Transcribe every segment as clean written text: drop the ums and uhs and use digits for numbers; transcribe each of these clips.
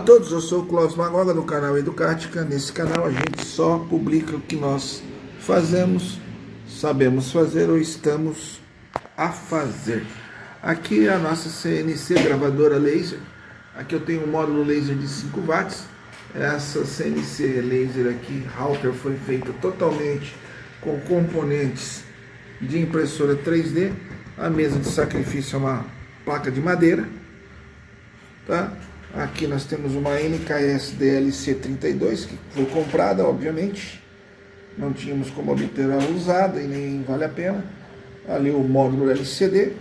todos, eu sou o Clóvis Magoga do canal Educática. Nesse canal a gente só publica o que nós fazemos, sabemos fazer ou estamos a fazer. Aqui é a nossa CNC gravadora laser. Aqui eu tenho um módulo laser de 5 watts. Essa CNC laser aqui, router, foi feita totalmente com componentes de impressora 3D. A mesa de sacrifício é uma placa de madeira, tá? Aqui nós temos uma NKS DLC32 que foi comprada, obviamente. Não tínhamos como obter ela usada e nem vale a pena. Ali o módulo LCD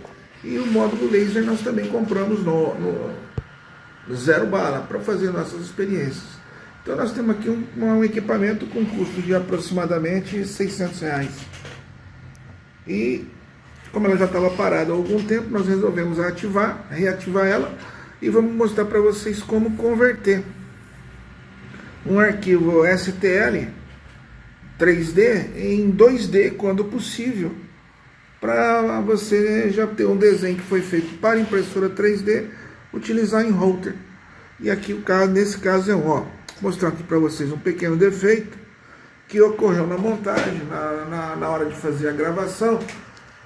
e o módulo laser nós também compramos no zero bala para fazer nossas experiências. Então nós temos aqui um equipamento com custo de aproximadamente R$600. E como ela já estava parada há algum tempo, nós resolvemos reativar ela. E vamos mostrar para vocês como converter um arquivo STL 3D em 2D quando possível, para você já ter um desenho que foi feito para impressora 3D, utilizar em router. E aqui o caso, nesse caso é vou mostrar aqui para vocês um pequeno defeito que ocorreu na montagem, na hora de fazer a gravação,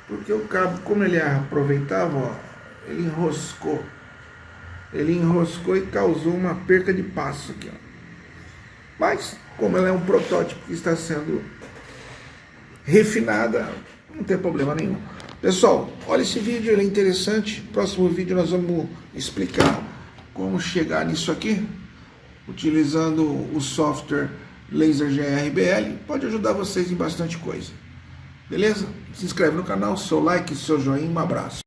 porque o cabo, como ele aproveitava, ele enroscou e causou uma perca de passo aqui, Mas, como ela é um protótipo que está sendo refinada, não tem problema nenhum. Pessoal, olha esse vídeo, ele é interessante. Próximo vídeo nós vamos explicar como chegar nisso aqui, utilizando o software Laser GRBL. Pode ajudar vocês em bastante coisa. Beleza? Se inscreve no canal, seu like, seu joinha, um abraço.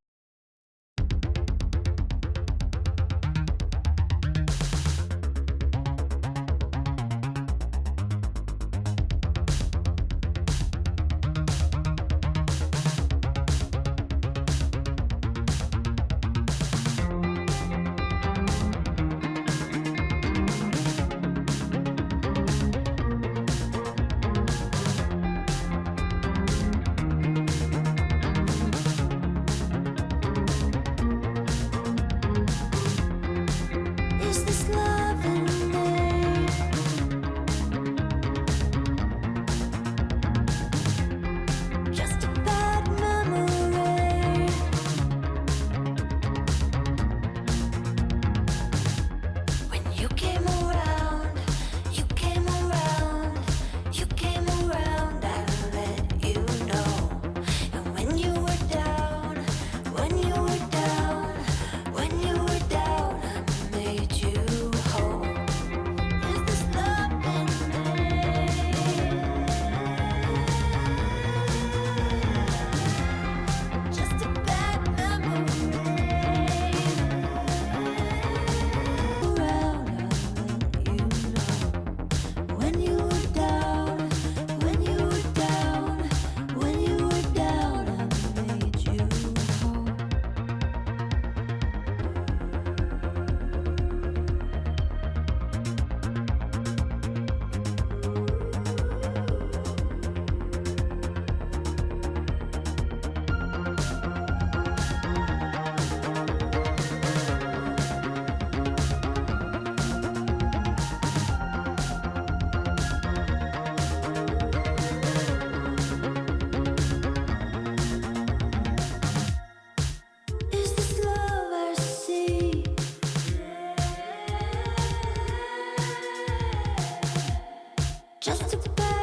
Just a